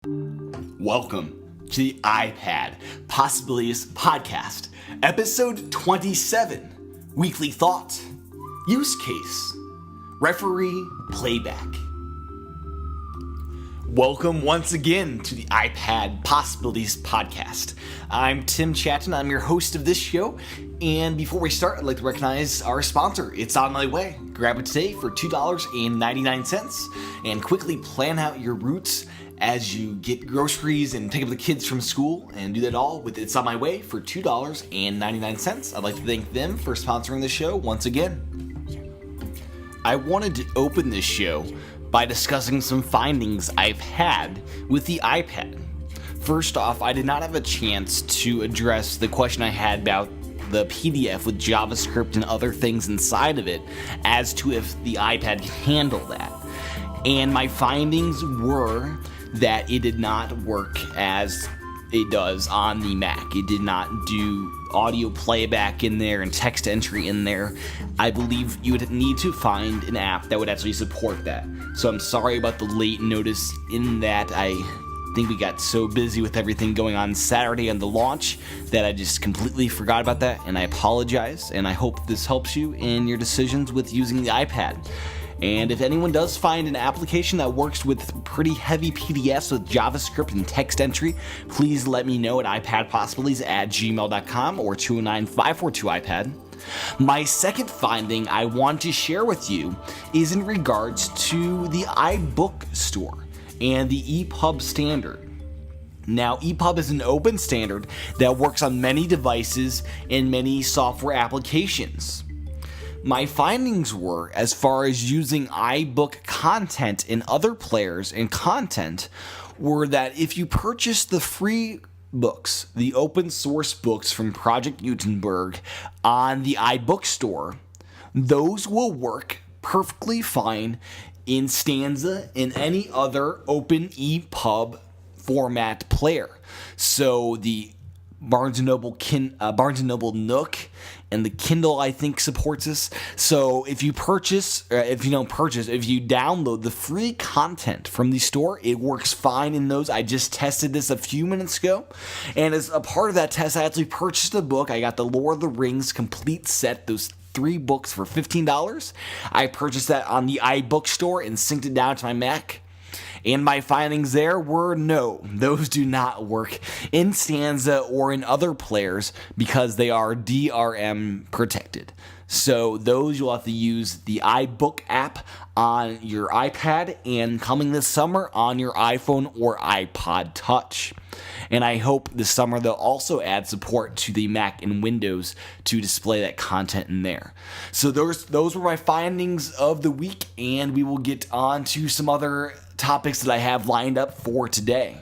Welcome to the iPad Possibilities Podcast, episode 27, Weekly Thought, Use Case, Referee Playback. Welcome once again to the iPad Possibilities Podcast. I'm Tim Chatton, I'm your host of this show, and before we start, I'd like to recognize our sponsor. It's on my way. Grab it today for $2.99 and quickly plan out your routes as you get groceries and pick up the kids from school, and do that all with It's On My Way for $2.99. I'd like to thank them for sponsoring the show once again. I wanted to open this show by discussing some findings I've had with the iPad. First off, I did not have a chance to address the question I had about the PDF with JavaScript and other things inside of it as to if the iPad can handle that. And my findings were that it did not work as it does on the Mac. It did not do audio playback in there and text entry in there. I believe you would need to find an app that would actually support that. So I'm sorry about the late notice in that. I think we got so busy with everything going on Saturday on the launch that I just completely forgot about that, and I apologize, and I hope this helps you in your decisions with using the iPad. And if anyone does find an application that works with pretty heavy PDFs with JavaScript and text entry, please let me know at iPadPossibilities@gmail.com or 209-542-iPad. My second finding I want to share with you is in regards to the iBook store and the EPUB standard. Now, EPUB is an open standard that works on many devices and many software applications. My findings were, as far as using iBook content in other players and content, were that if you purchase the free books, the open source books from Project Gutenberg on the iBook store, those will work perfectly fine in Stanza and any other open EPUB format player. So the Barnes & Noble Nook and the Kindle, I think, supports this. So if you download the free content from the store, it works fine in those. I just tested this a few minutes ago, and as a part of that test, I actually purchased a book. I got the Lord of the Rings complete set, those 3 books for $15. I purchased that on the iBook store and synced it down to my Mac. And my findings there were no, those do not work in Stanza or in other players because they are DRM protected. So those you'll have to use the iBook app on your iPad, and coming this summer on your iPhone or iPod Touch. And I hope this summer they'll also add support to the Mac and Windows to display that content in there. So those were my findings of the week, and we will get on to some other topics that I have lined up for today.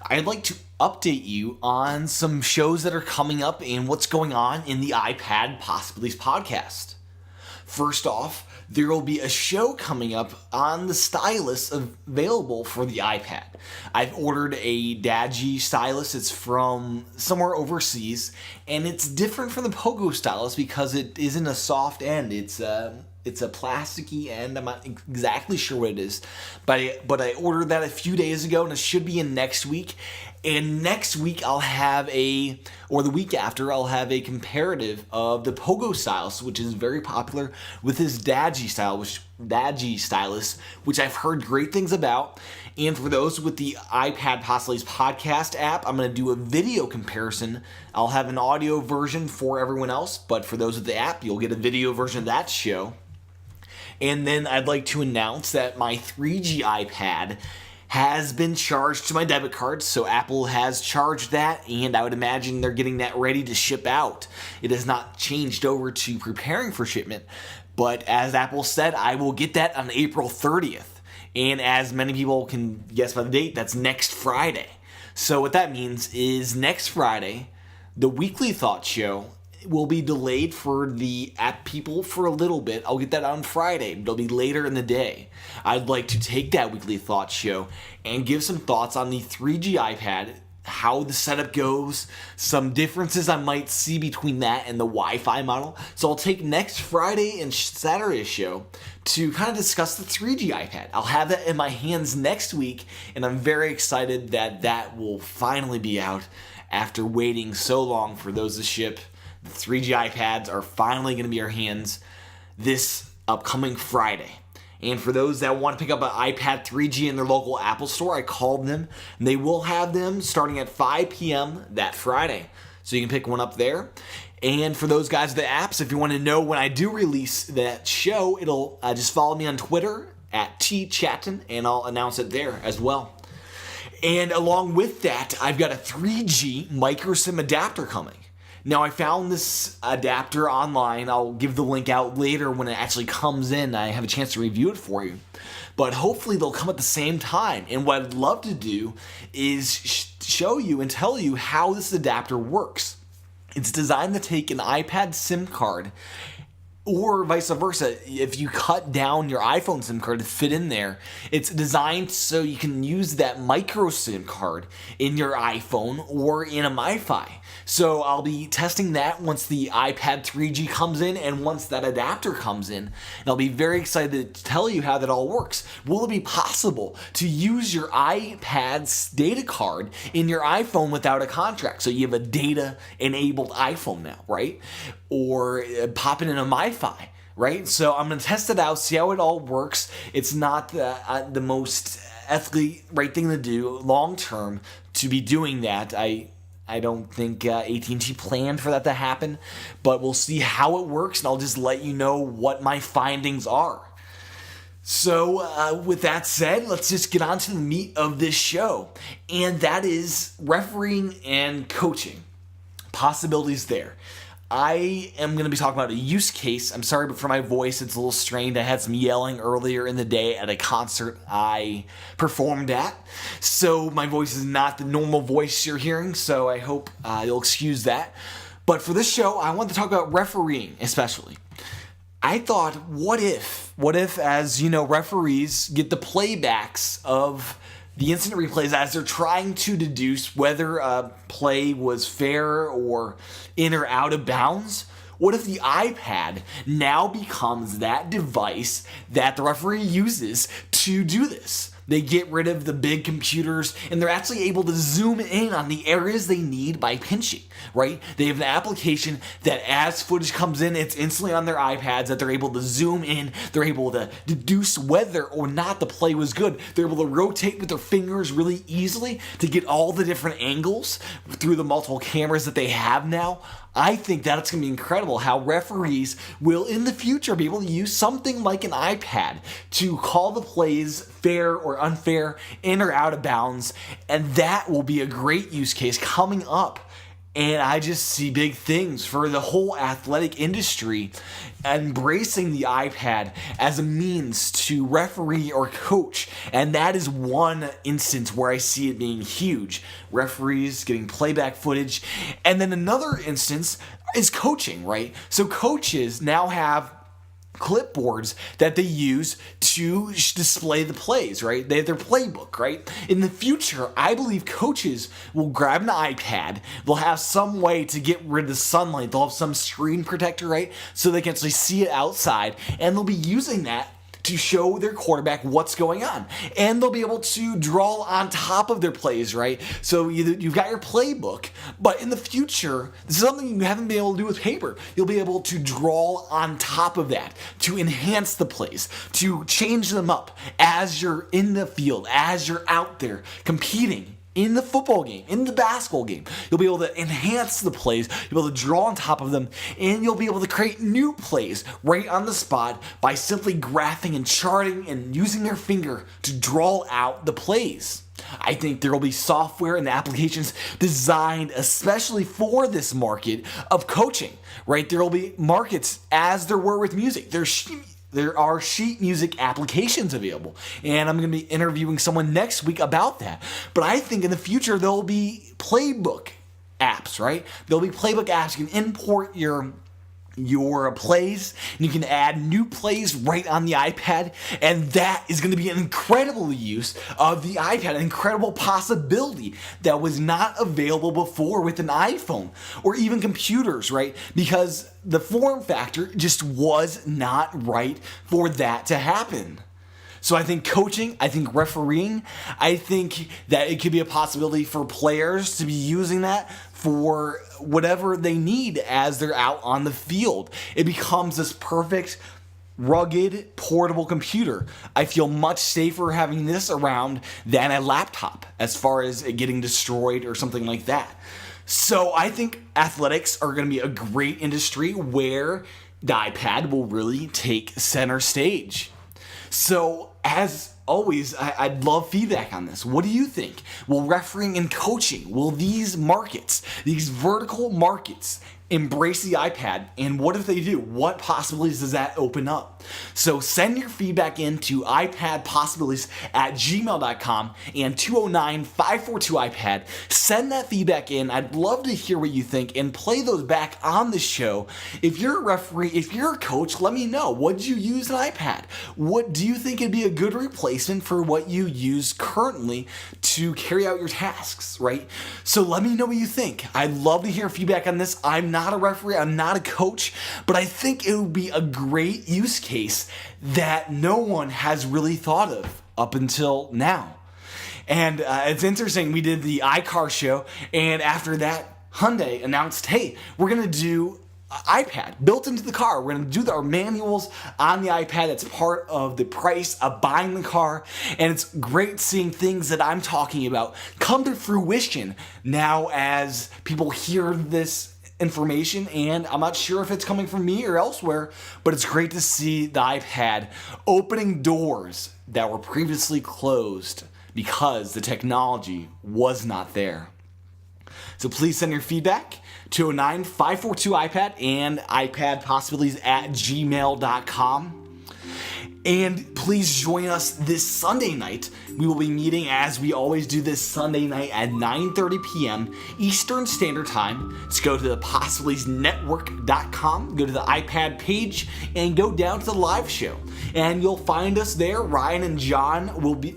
I'd like to update you on some shows that are coming up and what's going on in the iPad Possibilities podcast. First off, there will be a show coming up on the stylus available for the iPad. I've ordered a Dagi stylus. It's from somewhere overseas, and it's different from the Pogo stylus because it isn't a soft end. It's a plasticky end. I'm not exactly sure what it is, but I ordered that a few days ago, and it should be in next week. And next week the week after, I'll have a comparative of the Pogo stylus, which is very popular, with his Dagi stylus, which I've heard great things about. And for those with the iPad Possibilities podcast app, I'm going to do a video comparison. I'll have an audio version for everyone else, but for those with the app, you'll get a video version of that show. And then I'd like to announce that my 3G iPad has been charged to my debit card, so Apple has charged that, and I would imagine they're getting that ready to ship out. It has not changed over to preparing for shipment, but as Apple said, I will get that on April 30th. And as many people can guess by the date, that's next Friday. So what that means is next Friday, the Weekly Thought Show will be delayed for the app people for a little bit. I'll get that on Friday. It'll be later in the day. I'd like to take that Weekly Thought Show and give some thoughts on the 3G iPad, how the setup goes, some differences I might see between that and the Wi-Fi model. So I'll take next Friday and Saturday's show to kind of discuss the 3G iPad. I'll have that in my hands next week, and I'm very excited that that will finally be out after waiting so long for those to ship. The 3G iPads are finally going to be in our hands this upcoming Friday. And for those that want to pick up an iPad 3G in their local Apple store, I called them, and they will have them starting at 5 p.m. that Friday. So you can pick one up there. And for those guys with the apps, if you want to know when I do release that show, it'll just follow me on Twitter at @tchatton, and I'll announce it there as well. And along with that, I've got a 3G micro SIM adapter coming. Now, I found this adapter online. I'll give the link out later when it actually comes in. I have a chance to review it for you. But hopefully they'll come at the same time. And what I'd love to do is show you and tell you how this adapter works. It's designed to take an iPad SIM card, or vice versa. If you cut down your iPhone SIM card to fit in there, it's designed so you can use that micro SIM card in your iPhone or in a MiFi. So I'll be testing that once the iPad 3G comes in and once that adapter comes in. And I'll be very excited to tell you how that all works. Will it be possible to use your iPad's data card in your iPhone without a contract? So you have a data-enabled iPhone now, right? Or pop it in a MiFi, right? So I'm going to test it out, see how it all works. It's not the most ethically right thing to do long term to be doing that. I don't think AT&T planned for that to happen, but we'll see how it works, and I'll just let you know what my findings are. So with that said, let's just get on to the meat of this show, and that is refereeing and coaching. Possibilities there. I am going to be talking about a use case. I'm sorry, but for my voice, it's a little strained. I had some yelling earlier in the day at a concert I performed at. So my voice is not the normal voice you're hearing, so I hope you'll excuse that. But for this show, I want to talk about refereeing especially. I thought, what if, as you know, referees get the playbacks of the instant replays as they're trying to deduce whether a play was fair or in or out of bounds? What if the iPad now becomes that device that the referee uses to do this? They get rid of the big computers, and they're actually able to zoom in on the areas they need by pinching, right? They have an application that as footage comes in, it's instantly on their iPads that they're able to zoom in. They're able to deduce whether or not the play was good. They're able to rotate with their fingers really easily to get all the different angles through the multiple cameras that they have now. I think that it's going to be incredible how referees will in the future be able to use something like an iPad to call the plays fair or unfair, in or out of bounds, and that will be a great use case coming up. And I just see big things for the whole athletic industry embracing the iPad as a means to referee or coach. And that is one instance where I see it being huge. Referees getting playback footage. And then another instance is coaching, right? So coaches now have clipboards that they use to display the plays, right? They have their playbook, right? In the future, I believe coaches will grab an iPad. They'll have some way to get rid of the sunlight. They'll have some screen protector, right? So they can actually see it outside, and they'll be using that to show their quarterback what's going on. And they'll be able to draw on top of their plays, right? So you've got your playbook, but in the future, this is something you haven't been able to do with paper. You'll be able to draw on top of that to enhance the plays, to change them up as you're in the field, as you're out there competing. In the football game, in the basketball game, you'll be able to enhance the plays, you'll be able to draw on top of them, and you'll be able to create new plays right on the spot by simply graphing and charting and using your finger to draw out the plays. I think there will be software and applications designed especially for this market of coaching, right? There will be markets as there were with music. There are sheet music applications available, and I'm going to be interviewing someone next week about that. But I think in the future, there'll be playbook apps, right? There'll be playbook apps. You can import your your plays, and you can add new plays right on the iPad, and that is going to be an incredible use of the iPad, an incredible possibility that was not available before with an iPhone or even computers, right? Because the form factor just was not right for that to happen. So I think coaching, I think refereeing, I think that it could be a possibility for players to be using that for whatever they need as they're out on the field. It becomes this perfect, rugged, portable computer. I feel much safer having this around than a laptop as far as it getting destroyed or something like that. So I think athletics are going to be a great industry where the iPad will really take center stage. So, as always, I'd love feedback on this. What do you think? Will refereeing and coaching, will these markets, these vertical markets, embrace the iPad? And what if they do? What possibilities does that open up? So send your feedback in to iPadPossibilities@gmail.com and 209-542-iPad. Send that feedback in. I'd love to hear what you think and play those back on the show. If you're a referee, if you're a coach, let me know. What did you use an iPad? What do you think would be a good replacement for what you use currently to carry out your tasks, right? So let me know what you think. I'd love to hear feedback on this. I'm not a referee, I'm not a coach, but I think it would be a great use case that no one has really thought of up until now. And it's interesting, we did the iCar show, and after that, Hyundai announced, hey, we're going to do iPad built into the car. We're going to do our manuals on the iPad. That's part of the price of buying the car. And it's great seeing things that I'm talking about come to fruition now as people hear this information, and I'm not sure if it's coming from me or elsewhere, but it's great to see the iPad opening doors that were previously closed because the technology was not there. So please send your feedback to 209-542-iPad and iPadPossibilities@gmail.com. And please join us this Sunday night. We will be meeting as we always do this Sunday night at 9:30 p.m. Eastern Standard Time. Just go to the possibilitiesnetwork.com, go to the iPad page, and go down to the live show. And you'll find us there. Ryan and John will be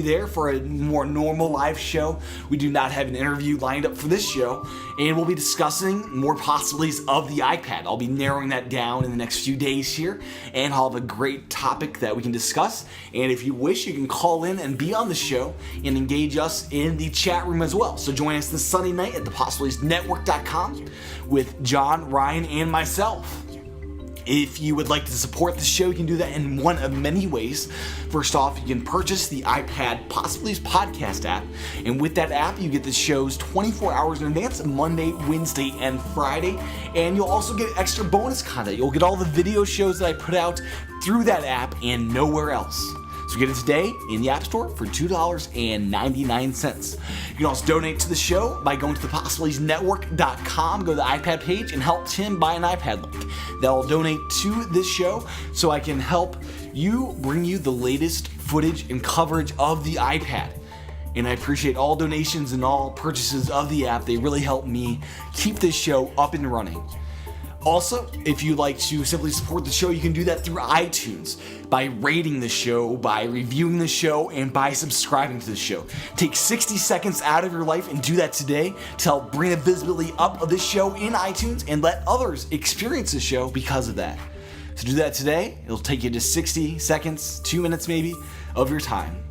there for a more normal live show. We do not have an interview lined up for this show, and we'll be discussing more possibilities of the iPad. I'll be narrowing that down in the next few days here, and I'll have a great topic that we can discuss. And if you wish, you can call in and be on the show and engage us in the chat room as well. So join us this Sunday night at thepossibilitiesnetwork.com with John, Ryan, and myself. If you would like to support the show, you can do that in one of many ways. First off, you can purchase the iPad Possibilities Podcast app, and with that app, you get the shows 24 hours in advance, Monday, Wednesday, and Friday, and you'll also get extra bonus content. You'll get all the video shows that I put out through that app and nowhere else. So get it today in the App Store for $2.99. You can also donate to the show by going to thepossibilitiesnetwork.com, go to the iPad page, and help Tim buy an iPad link. That will donate to this show so I can help you bring you the latest footage and coverage of the iPad. And I appreciate all donations and all purchases of the app. They really help me keep this show up and running. Also, if you'd like to simply support the show, you can do that through iTunes by rating the show, by reviewing the show, and by subscribing to the show. Take 60 seconds out of your life and do that today to help bring the visibility up of this show in iTunes and let others experience the show because of that. So do that today. It'll take you just 60 seconds, 2 minutes maybe, of your time.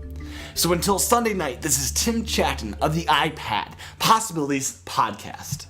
So until Sunday night, this is Tim Chatton of the iPad Possibilities Podcast.